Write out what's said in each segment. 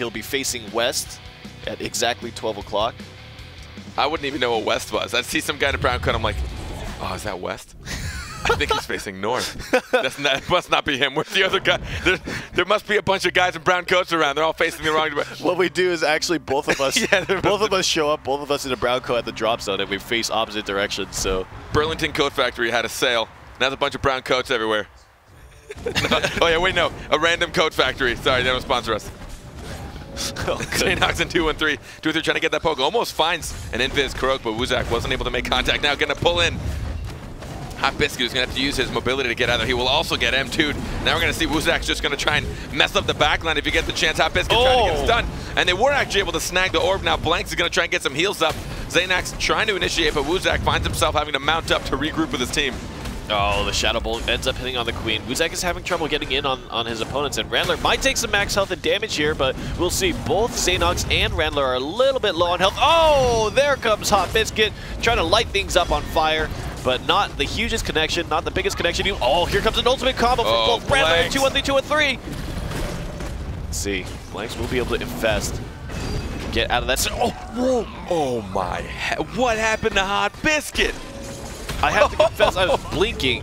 he'll be facing West at exactly 12 o'clock. I wouldn't even know what West was. I'd see some guy in a brown coat. I'm like, oh, is that West? I think he's facing north. That must not be him. Where's the other guy? There must be a bunch of guys in brown coats around. They're all facing the wrong direction. What we do is actually both of us, both of us show up, both of us in a brown coat at the drop zone, and we face opposite directions. So Burlington Coat Factory had a sale. Now there's a bunch of brown coats everywhere. Oh yeah, wait, no, a random coat factory. Sorry, they don't sponsor us. Xanox in 2-1-3. 2-3 trying to get that poke. Almost finds an invis Kurok, but Wuzak wasn't able to make contact. Now going to pull in. Hot Biscuit is going to have to use his mobility to get out there. He will also get M2'd. Now we're going to see Wuzak's just going to try and mess up the backline if you get the chance. Hot Biscuit trying to get stunned. And they were actually able to snag the orb. Now Blanks is going to try and get some heals up. Xanox trying to initiate, but Wuzak finds himself having to mount up to regroup with his team. Oh, the Shadow Bolt ends up hitting on the Queen. Wuzak is having trouble getting in on his opponents, and Randler might take some max health and damage here, but we'll see. Both Xanox and Randler are a little bit low on health. Oh, there comes Hot Biscuit, trying to light things up on fire, but not the hugest connection, not the biggest connection. Oh, here comes an ultimate combo from both Randler and 2-1-3, 2-1-3. Let's see, Blanks will be able to infest. Get out of that. Oh, whoa. Oh my, what happened to Hot Biscuit? I have to confess, I was blinking.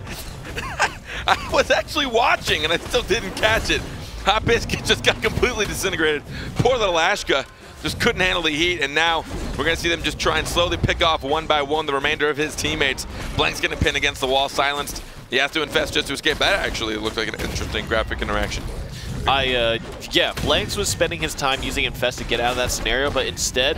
I was actually watching, and I still didn't catch it. Hot Biscuit just got completely disintegrated. Poor little Ashka just couldn't handle the heat, and now we're going to see them just try and slowly pick off one by one the remainder of his teammates. Blank's getting pinned against the wall, silenced. He has to infest just to escape. That actually looked like an interesting graphic interaction. Yeah, Blanks was spending his time using infest to get out of that scenario, but instead,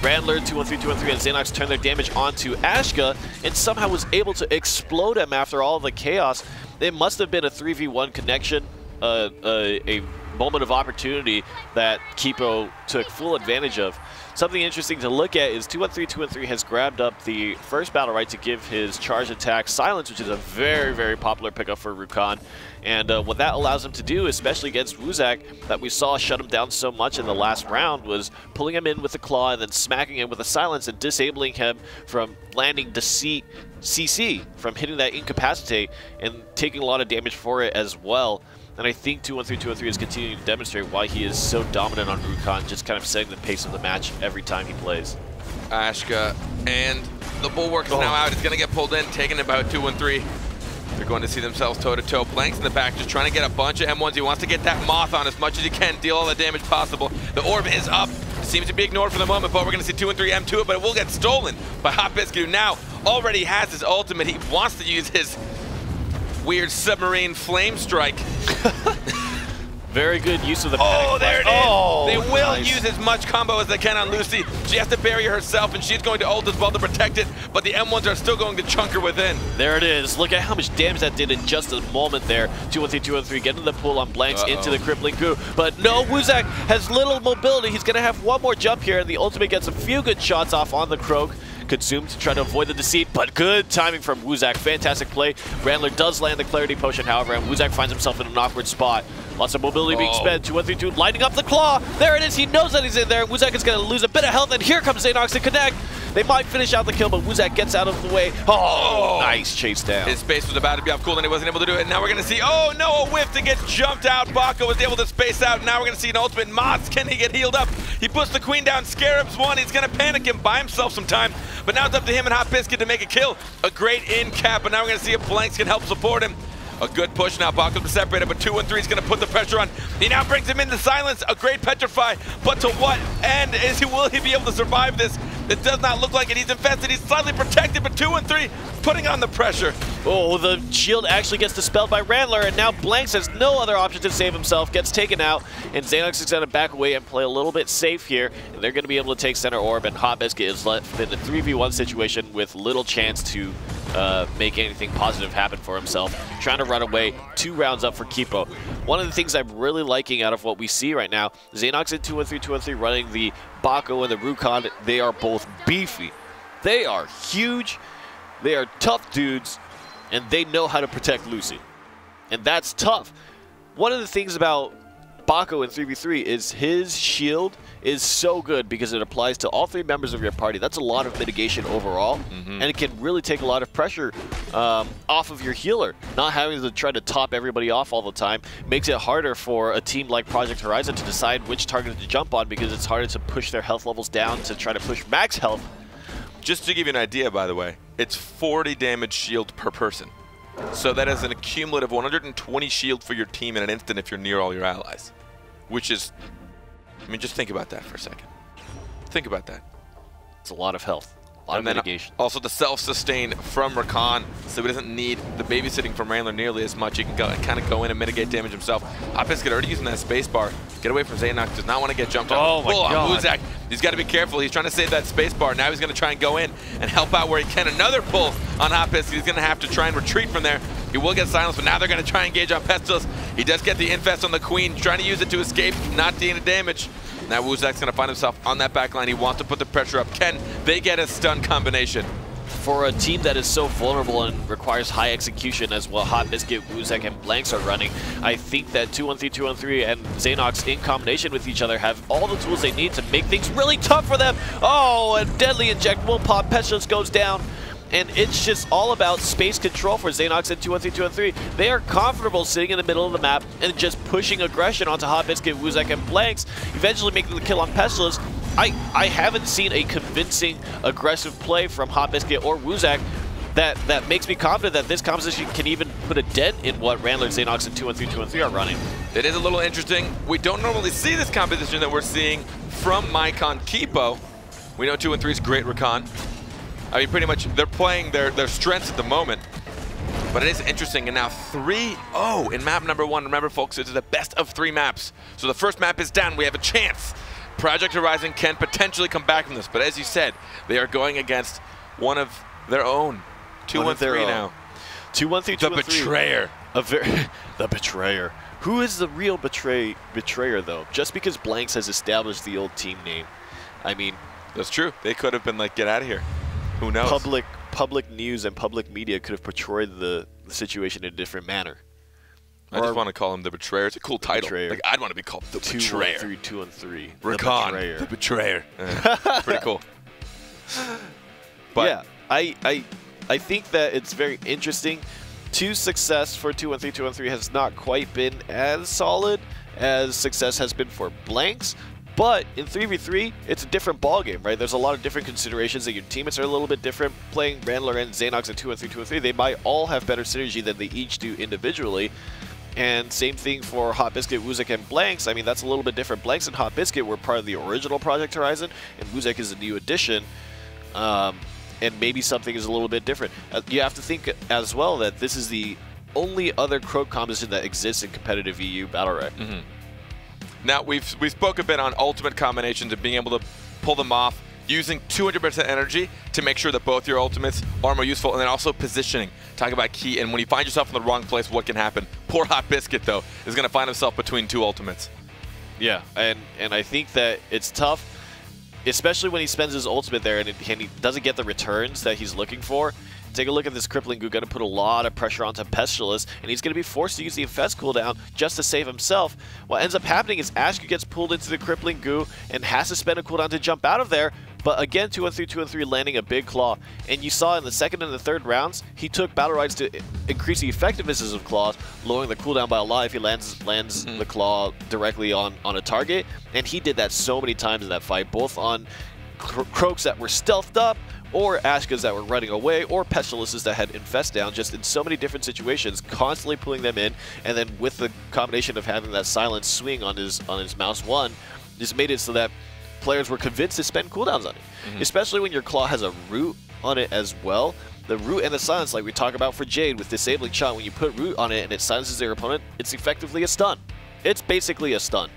Randler, 2-1-3, 2-1-3, and Xanox turned their damage onto Ashka and somehow was able to explode him after all the chaos. It must have been a 3v1 connection, a moment of opportunity that Keepo took full advantage of. Something interesting to look at is 2-1-3, 2-1-3 has grabbed up the first BattleRekt to give his charge attack silence, which is a very, very popular pickup for Rukon. And what that allows him to do, especially against Wuzak, that we saw shut him down so much in the last round, was pulling him in with the claw and then smacking him with a silence and disabling him from landing Deceit CC, from hitting that incapacitate and taking a lot of damage for it as well. And I think 2-1-3, 2-1-3 is continuing to demonstrate why he is so dominant on Rukon, just kind of setting the pace of the match every time he plays. Ashka and the Bulwark is now out. He's going to get pulled in, taking about 2-1-3. They're going to see themselves toe-to-toe. Blanks in the back, just trying to get a bunch of M1s. He wants to get that Moth on as much as he can, deal all the damage possible. The orb is up. Seems to be ignored for the moment, but we're going to see 2-1-3 M2 it, but it will get stolen by Hot Biscuit, who now already has his ultimate. He wants to use his weird submarine flame strike. Very good use of the panic. There it is. Oh, they will use as much combo as they can on Lucy. She has to bury herself, and she's going to ult as well to protect it, but the M1s are still going to chunk her within. There it is. Look at how much damage that did in just a moment there. 2-1-3, 2-1-3, getting the pull on Blanks into the crippling goo. But no, Wuzak has little mobility. He's going to have one more jump here, and the ultimate gets a few good shots off on the Croak. Consumed to try to avoid the deceit, but good timing from Wuzak. Fantastic play. Randler does land the Clarity Potion, however, and Wuzak finds himself in an awkward spot. Lots of mobility being spent. 2-1-3, 2, lighting up the claw. There it is. He knows that he's in there. Wuzak is going to lose a bit of health, and here comes Xanox to connect. They might finish out the kill, but Wuzak gets out of the way. Oh, nice chase down. His space was about to be off cool, and he wasn't able to do it. Now we're going to see, oh no, a whiff that gets jumped out. Baka was able to space out. Now we're going to see an ultimate. Moths, can he get healed up? He puts the Queen down. Scarab's one. He's going to panic and buy himself some time. But now it's up to him and Hot Biscuit to make a kill. A great in cap, but now we're going to see if Blanks can help support him. A good push now, Baka to separate it, but 2-1-3 is going to put the pressure on. He now brings him into silence. A great petrify, but to what end? Will he be able to survive this? It does not look like it. He's infested. He's slightly protected, but 2-1-3 putting on the pressure. Oh, the shield actually gets dispelled by Randler, and now Blanks has no other option to save himself. Gets taken out, and Xanox is going to back away and play a little bit safe here. And they're going to be able to take center orb, and Hot Biscuit is left in a 3v1 situation with little chance to make anything positive happen for himself. Trying to run away, 2 rounds up for Keepo. One of the things I'm really liking out of what we see right now, Xanox and 2-1-3, 2-1-3 running the Bako and the Rukon. They are both beefy. They are huge. They are tough dudes, and they know how to protect Lucy. And that's tough. One of the things about Bako in 3v3 is his shield is so good because it applies to all 3 members of your party. That's a lot of mitigation overall, and it can really take a lot of pressure off of your healer. Not having to try to top everybody off all the time makes it harder for a team like Project Horizon to decide which target to jump on because it's harder to push their health levels down to try to push max health. Just to give you an idea, by the way, it's 40 damage shield per person. So that is an accumulative 120 shield for your team in an instant if you're near all your allies. Which is, I mean, just think about that for a second. Think about that. It's a lot of health, a lot of mitigation. Also the self-sustain from Rakan, so he doesn't need the babysitting from Randler nearly as much. He can kind of go in and mitigate damage himself. Hot Biscuit already using that spacebar. Get away from Xanox, does not want to get jumped on. Oh my God. On Wuzak. He's got to be careful. He's trying to save that spacebar. Now he's going to try and go in and help out where he can. Another pull on Hot Biscuit. He's going to have to try and retreat from there. He will get silenced, but now they're going to try and engage on Pestilus. He does get the infest on the Queen, trying to use it to escape, not dealing the damage. Now Wuzak's going to find himself on that back line. He wants to put the pressure up. Can they get a stun combination? For a team that is so vulnerable and requires high execution as well, Hot Biscuit, Wuzak, and Blanks are running, I think that 2-1-3, 2-1-3, and Xanox in combination with each other have all the tools they need to make things really tough for them. Oh, a deadly inject will pop. Pestilus goes down. And it's just all about space control for Xanox in 2-1-3, 2-1-3. They are comfortable sitting in the middle of the map and just pushing aggression onto Hot Biscuit, Wuzak, and Blanks, eventually making the kill on Pestilus. I haven't seen a convincing aggressive play from Hot Biscuit or Wuzak that makes me confident that this composition can even put a dent in what Randler, Xanox, and 2-1-3, 2-1-3 are running. It is a little interesting. We don't normally see this composition that we're seeing from MyCon Keepo. We know 2-1-3's great Rakan. I mean, pretty much they're playing their strengths at the moment. But it is interesting, and now 3-0 in map number 1. Remember, folks, it's the best of 3 maps. So the first map is down. We have a chance. Project Horizon can potentially come back from this, but as you said, they are going against one of their own. 2-1-3 now. 2-1-3, 2-1-3. The Betrayer. The Betrayer. Who is the real Betrayer, though? Just because Blanks has established the old team name. I mean... That's true. They could have been like, get out of here. Who knows? Public news and public media could have portrayed the situation in a different manner. I just want to call him the Betrayer. It's a cool title. Betrayer. Like, I'd want to be called the Betrayer. 2-1-3, 2-1-3. Rakan, the Betrayer. Pretty cool. But yeah, I think that it's very interesting. Success for 2-1-3, 2-1-3 has not quite been as solid as success has been for Blanks. But in 3v3, it's a different ballgame, right? There's a lot of different considerations that your teammates are a little bit different. Playing Randler and Xanox in 2-1-3, 2-1-3, they might all have better synergy than they each do individually. And same thing for Hot Biscuit, Wuzak, and Blanks. I mean, that's a little bit different. Blanks and Hot Biscuit were part of the original Project Horizon, and Wuzak is a new addition. And maybe something is a little bit different. You have to think as well that this is the only other Croak composition that exists in competitive EU BattleRekt. Now, we've spoke a bit on ultimate combinations and being able to pull them off using 200% energy to make sure that both your ultimates are more useful, and then also positioning. Talk about key, and when you find yourself in the wrong place, what can happen? Poor Hot Biscuit, though, is going to find himself between 2 ultimates. Yeah, and I think that it's tough, especially when he spends his ultimate there and he doesn't get the returns that he's looking for. Take a look at this Crippling Goo, going to put a lot of pressure onto Pestilus, and he's going to be forced to use the Infest cooldown just to save himself. What ends up happening is Ashka gets pulled into the Crippling Goo and has to spend a cooldown to jump out of there, but again, 2-1-3, 2-1-3 landing a big claw. And you saw in the second and the third rounds, he took BattleRekts to increase the effectiveness of claws, lowering the cooldown by a lot if he lands the claw directly on a target, and he did that so many times in that fight, both on Croaks that were stealthed up, or Ashkas that were running away, or Pestiluses that had Infest down, just in so many different situations, constantly pulling them in, and then with the combination of having that silent swing on his mouse 1, just made it so that players were convinced to spend cooldowns on it. Especially when your claw has a root on it as well. The root and the silence, like we talk about for Jade with disabling shot, when you put root on it and it silences their opponent, it's effectively a stun. It's basically a stun.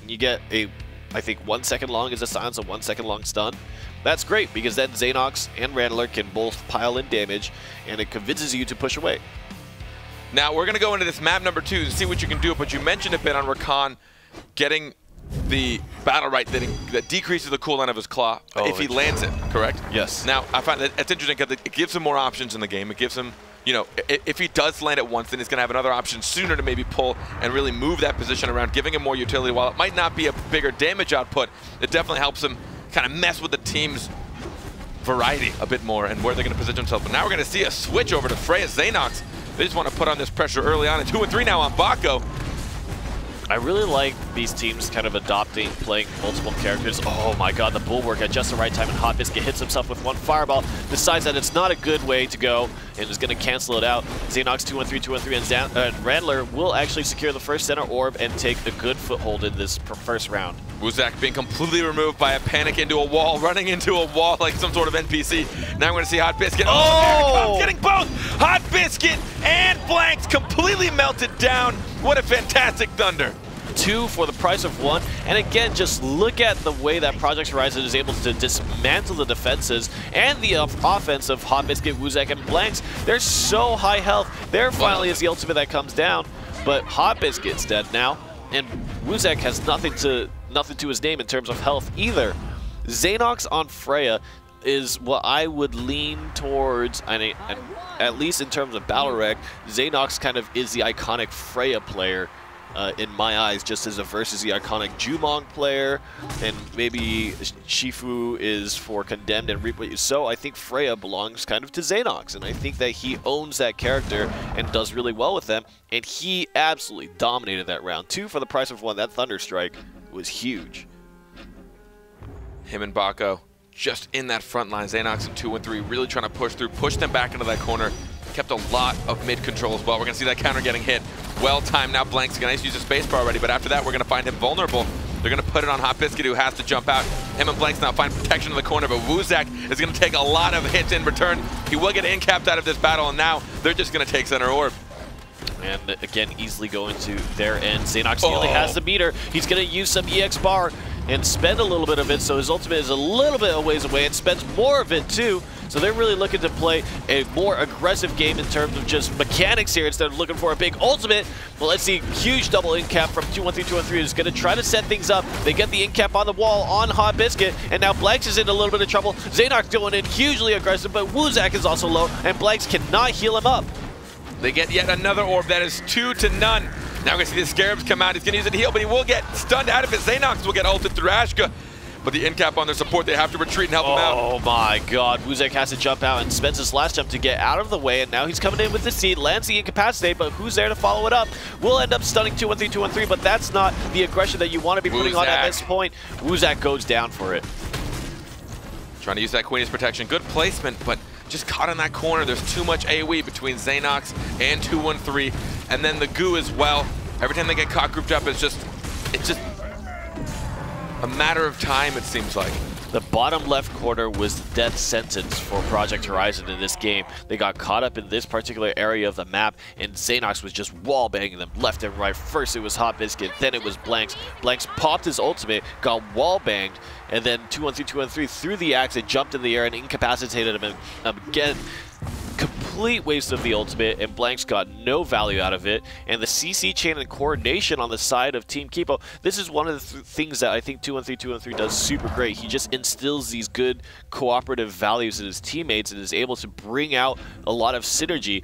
You get a, I think 1 second long is a silence, a 1 second long stun. That's great, because then Xanox and Randler can both pile in damage, and it convinces you to push away. Now, we're going to go into this map number 2 and see what you can do, but you mentioned a bit on Rakan getting the BattleRekt that decreases the cooldown of his claw if he lands it, correct? Yes. Now, I find that it's interesting because it gives him more options in the game. It gives him you know, if he does land it once, then he's going to have another option sooner to maybe pull and really move that position around, giving him more utility. While it might not be a bigger damage output, it definitely helps him kind of mess with the team's variety a bit more and where they're going to position themselves. But now we're going to see a switch over to Freya Xenox. They just want to put on this pressure early on, and 2 and 3 now on Bako. I really like these teams kind of adopting, playing multiple characters. Oh my god, the Bulwark at just the right time, and Hot Biscuit hits himself with one fireball, decides that it's not a good way to go, and is going to cancel it out. Xenox 2-1-3, 2-1-3, and Randler will actually secure the first center orb and take a good foothold in this first round. Wuzak being completely removed by a panic into a wall, running into a wall like some sort of NPC. Now we're going to see Hot Biscuit. Oh! Getting both! Hot Biscuit and Blanks completely melted down. What a fantastic thunder. 2 for the price of 1. And again, just look at the way that Project Horizon is able to dismantle the defenses and the offense of Hot Biscuit, Wuzak, and Blanks. They're so high health. There finally is the ultimate that comes down, but Hot Biscuit's dead now, and Wuzak has nothing to his name in terms of health either. Xenox on Freya is what I would lean towards, and at least in terms of BattleRekt, Xenox kind of is the iconic Freya player in my eyes, just as a versus the iconic Jumong player, and maybe Shifu is for Condemned and Reap What You Sow. I think Freya belongs kind of to Xenox, and I think that he owns that character and does really well with them, and he absolutely dominated that round. 2 for the price of 1. That Thunder Strike was huge. Him and Bako just in that front line. Xenox and 2 and 3 really trying to push through, push them back into that corner. Kept a lot of mid control as well. We're going to see that counter getting hit. Well timed now. Blank's going to use a spacebar already, but after that we're going to find him vulnerable. They're going to put it on Hot Biscuit, who has to jump out. Him and Blanks now find protection in the corner, but Wuzak is going to take a lot of hits in return. He will get in-capped out of this battle, and now they're just going to take center orb. And again, easily going to their end. Xenox only has the meter. He's going to use some EX bar and spend a little bit of it, so his ultimate is a little bit a ways away and spends more of it too. So they're really looking to play a more aggressive game in terms of just mechanics here instead of looking for a big ultimate. Well, let's see, huge double in-cap from 2-1-3, 2-1-3 is going to try to set things up. They get the in-cap on the wall on Hot Biscuit, and now Blanks is in a little bit of trouble. Xenox going in hugely aggressive, but Wuzak is also low, and Blanks cannot heal him up. They get yet another orb that is 2-0. Now we're going to see the Scarabs come out. He's going to use it to heal, but he will get stunned out of it. Xenox will get ulted through Ashka. But the in-cap on their support, they have to retreat and help him out. Oh my god, Wuzak has to jump out and spends his last jump to get out of the way, and now he's coming in with the seed, lands the incapacitate, but who's there to follow it up? We'll end up stunning 2-1-3, 2-1-3, but that's not the aggression that you want to be putting on at this point. Wuzak goes down for it. Trying to use that Queen's protection. Good placement, but just caught in that corner. There's too much AoE between Xenox and 2-1-3, and then the goo as well. Every time they get caught grouped up, it's just a matter of time, it seems like. The bottom left corner was the death sentence for Project Horizon in this game. They got caught up in this particular area of the map, and Xenox was just wall-banging them left and right. First it was Hot Biscuit, then it was Blanks. Blanks popped his ultimate, got wall-banged, and then 2-1-3, 2-1-3 threw the axe and jumped in the air and incapacitated him again. Complete waste of the ultimate, and Blanks got no value out of it. And the CC chain and coordination on the side of TeamKeepo, this is one of the things that I think 2-1-3, 2-1-3 does super great. He just instills these good cooperative values in his teammates and is able to bring out a lot of synergy.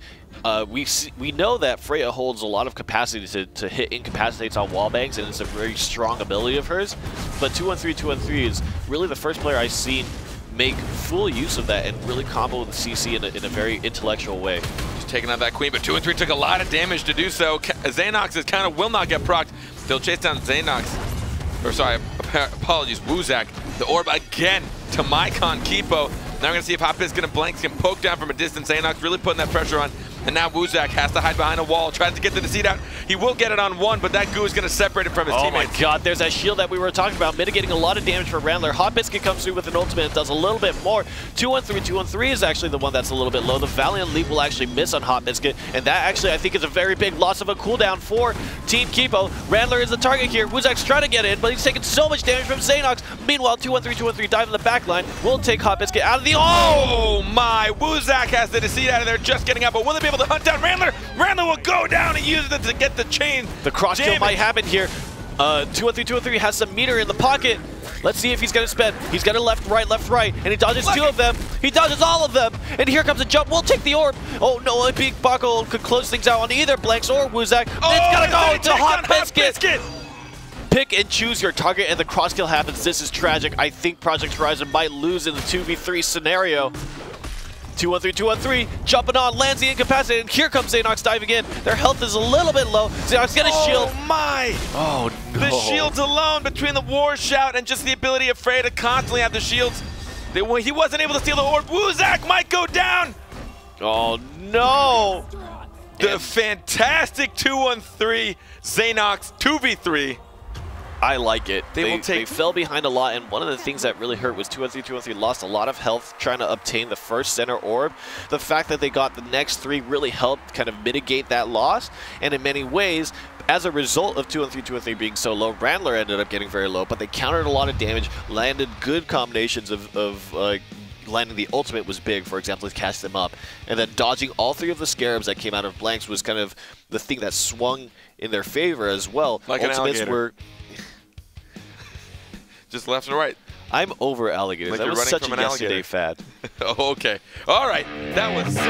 We know that Freya holds a lot of capacity to hit incapacitates on wall bangs, and it's a very strong ability of hers. But 2-1-3, 2-1-3 is really the first player I've seen make full use of that and really combo with the CC in a very intellectual way. Just taking out that Queen, but 2-1-3 took a lot of damage to do so. Xenox is kind of will not get procced. They'll chase down Xenox, or sorry, apologies, Wuzak. The orb again to MyCon Keepo. Now we're going to see if Hot Biscuit and Blanks can poke down from a distance. Xenox really putting that pressure on. And now Wuzak has to hide behind a wall, tries to get the seed out. He will get it on one, but that goo is going to separate him from his teammates. Oh my god, there's that shield that we were talking about, mitigating a lot of damage for Randler. Hot Biscuit comes through with an ultimate and does a little bit more. 2-1-3, 2-1-3 is actually the one that's a little bit low. The Valiant Leap will actually miss on Hot Biscuit, and that actually I think is a very big loss of a cooldown for TeamKeepo. Randler is the target here. Wuzak's trying to get in, but he's taking so much damage from Xenox. Meanwhile, 2-1-3, 2-1-3 dive in the back line. Will take Hot Biscuit out of the... Oh my! Wuzak has the seed out of there, just getting out, but will they be able to hunt down Randler? Randler will go down and use it to get the chain. The cross kill might happen here. 2-1-3, 2-1-3 has some meter in the pocket. Let's see if he's going to spend. He's got a left, right, and he dodges two of them. He dodges all of them, and here comes a jump. We'll take the orb. Oh no, a big buckle could close things out on either Blanks or Wuzak. Oh, it's got to go. It's a Hot Biscuit. Biscuit. Pick and choose your target, and the cross kill happens. This is tragic. I think Project Horizon might lose in the 2v3 scenario. 2-1-3, 2-1-3, jumping on, lands the incapacitated, and here comes Xanox diving in. Their health is a little bit low. Xanox get a shield. Oh my! Oh no. The shields alone, between the war shout and just the ability of Frey to constantly have the shields, he wasn't able to steal the orb. Wuzak might go down! Oh no! The fantastic 2-1-3 Xanox 2v3. I like it. They fell behind a lot, and one of the things that really hurt was 2-1-3, 2-1-3 lost a lot of health trying to obtain the first center orb. The fact that they got the next three really helped kind of mitigate that loss, and in many ways, as a result of 2-1-3, 2-1-3 being so low, Randler ended up getting very low, but they countered a lot of damage, landed good combinations of landing the ultimate was big, for example, to catch them up. And then dodging all three of the scarabs that came out of Blanks was kind of the thing that swung in their favor as well. Like Ultimates an alligator. were just left and right. I'm over alligators. Like that you're was running such from a an yesterday alligator. fad. Okay. All right. That was so